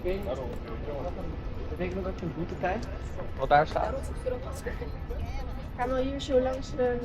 Betekent dat je een boete krijgt? Wat daar staat? Gaan we hier zo langs de...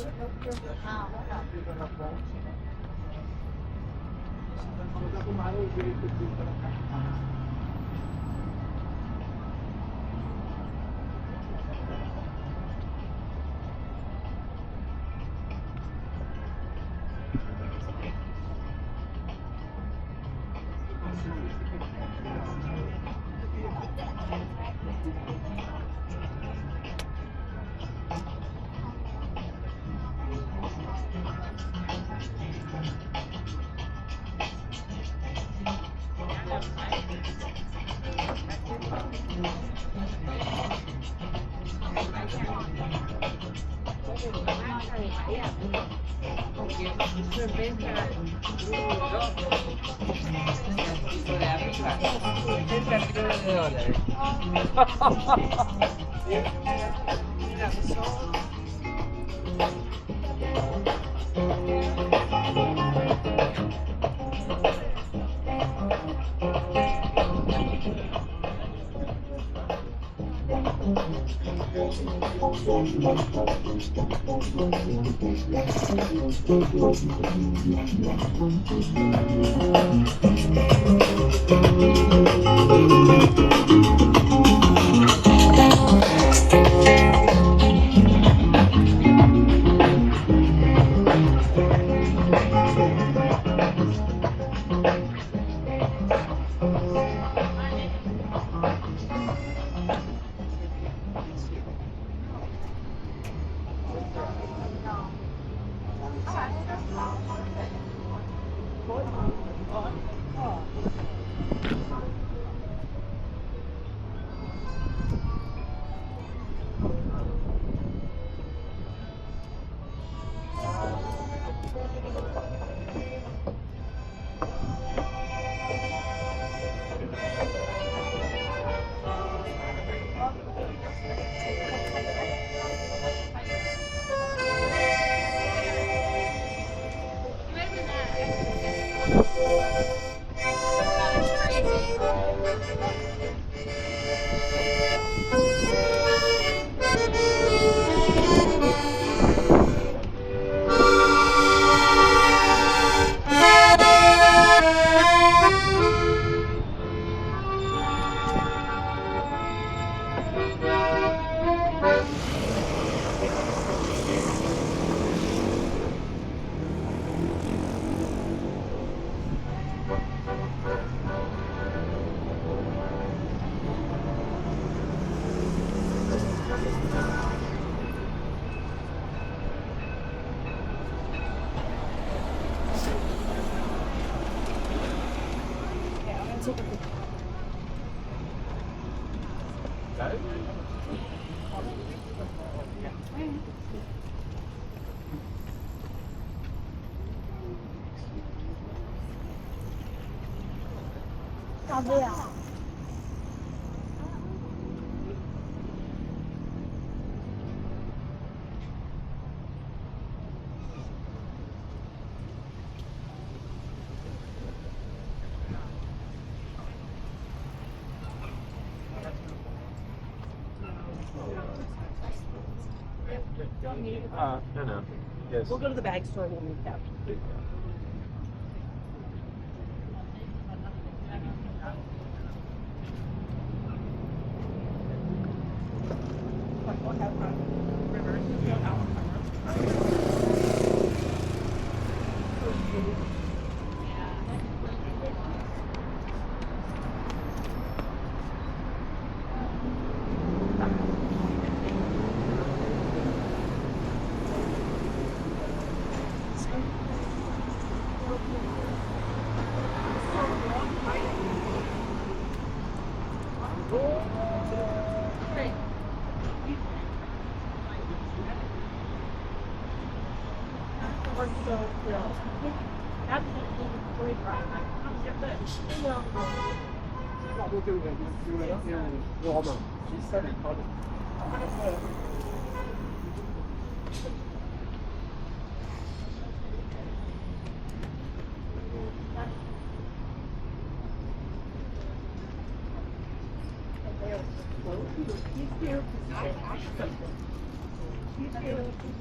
No. Yes. We'll go to the bag store when we have.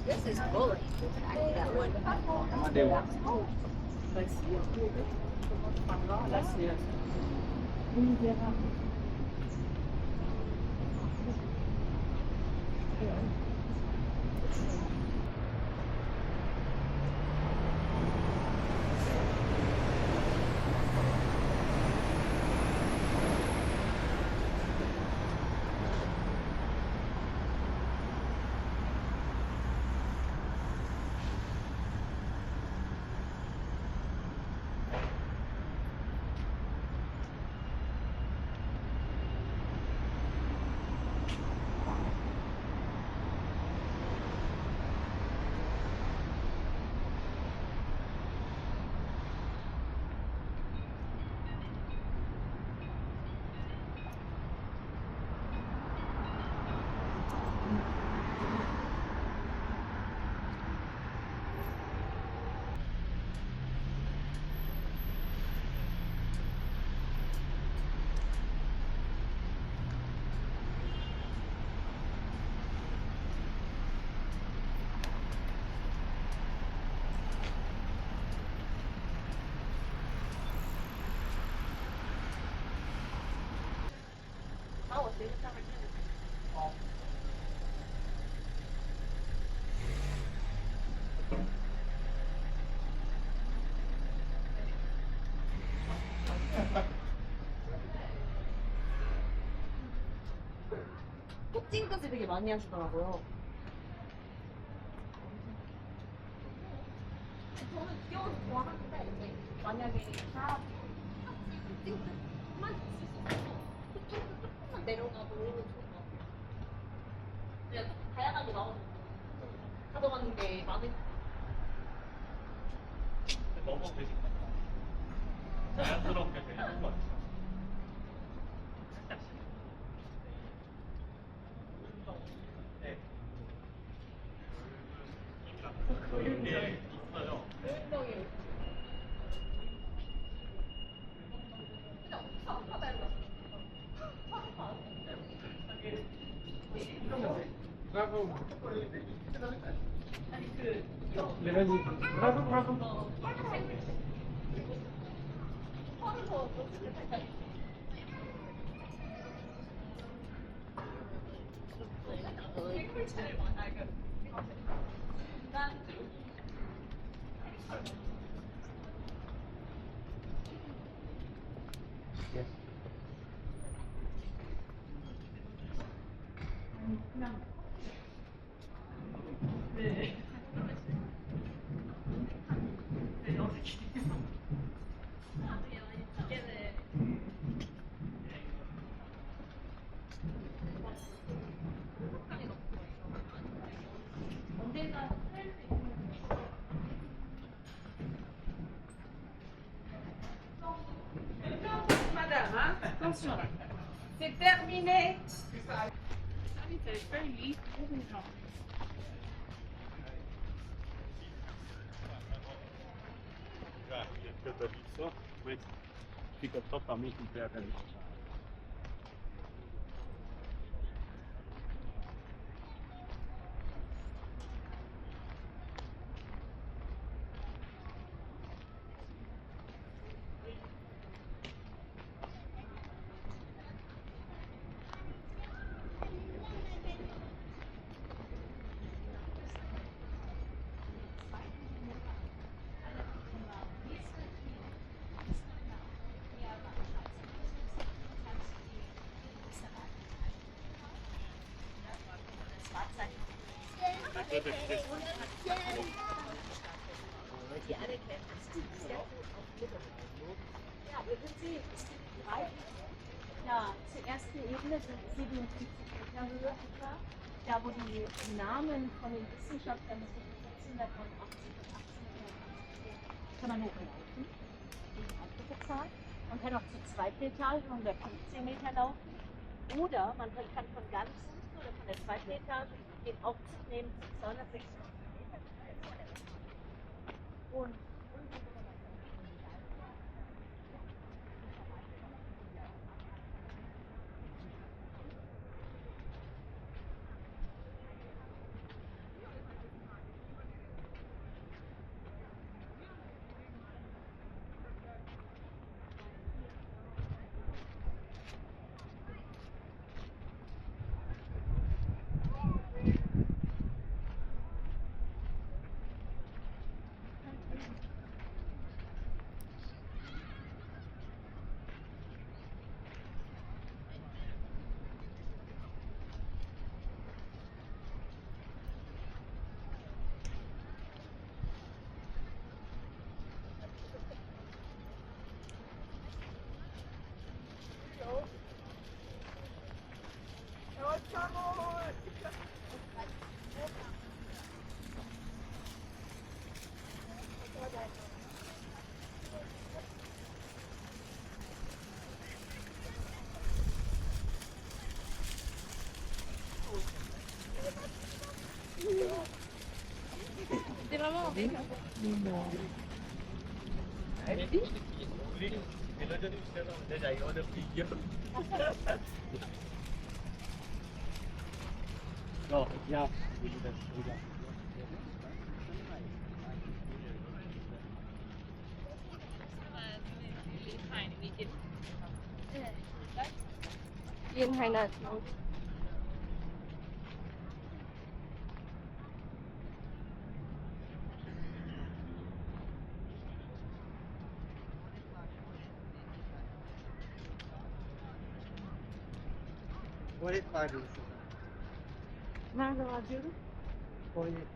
This is bullet. I need that one. 특징까지 되게 많이 하시더라고요. 저는 귀여워서 좋아하는데 이제 만약에 다 특징만 있을 수 있어서 조금만 내려가도 좋을 것 같아요. 그냥 조금 다양하게 나오는 가져가는 게 많을 너무 되지. 자연스럽게 되는 것 같아요. 네. 그런 게 있어요. 운동이 Madame, hein? Attention. C'est terminé. C'est feuillis pour les gens. Cât lipsă, mai pică tot amicul pe care die anerkennen, das ist sehr gut aufgehoben. Ja, wir sind sie, es gibt drei. Ja, zur ersten Ebene sind 57 Meter Höhe etwa. Da, wo die Namen von den Wissenschaftlern zwischen 1489 und 1880 kann man hochlaufen. Die Eintritt bezahlt. Man kann auch zur zweiten Etage 115 Meter laufen. Oder man kann von ganz unten oder von der zweiten Etage den Aufzug nehmen zu 260 Meter. Und C'est vraiment horrible. So, ja. Yên hay là Tuvalet var diyorsun. nerede var diyorum? Tuvalet.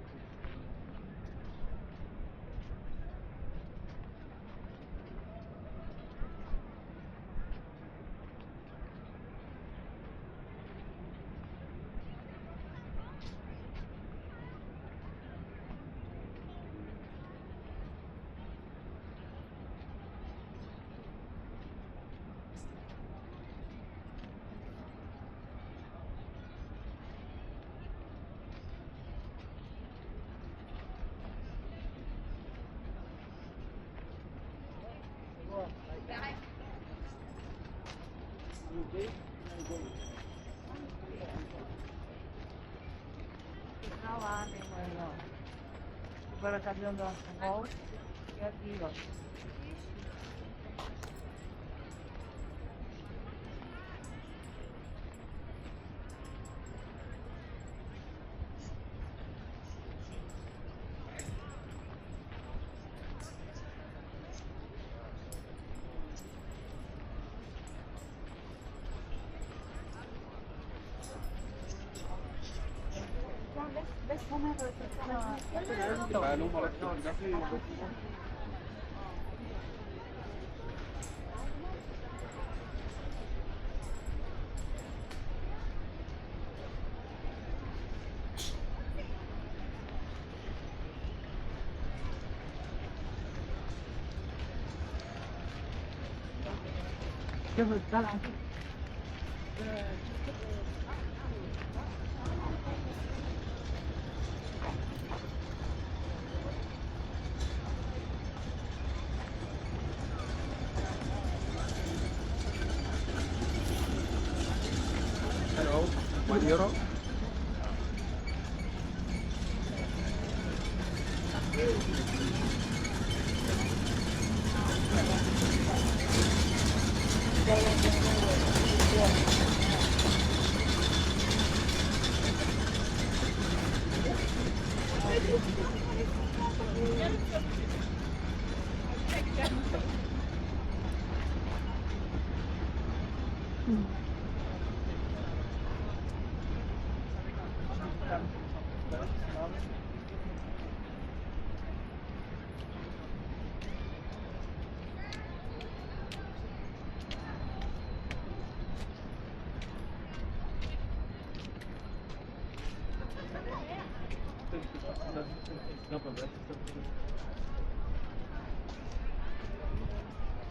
Não há nenhuma não. Agora está vendo a Stroll e aqui, ó. Hello, €1.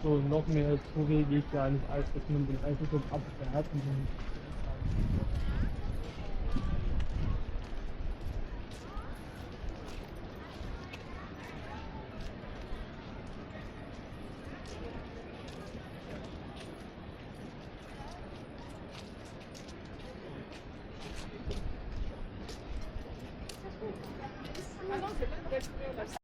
So, noch mehr Touri geht ja nicht, als dass man den Eiffel Tower abfährt. Und dann Ah non, c'est pas une voiture.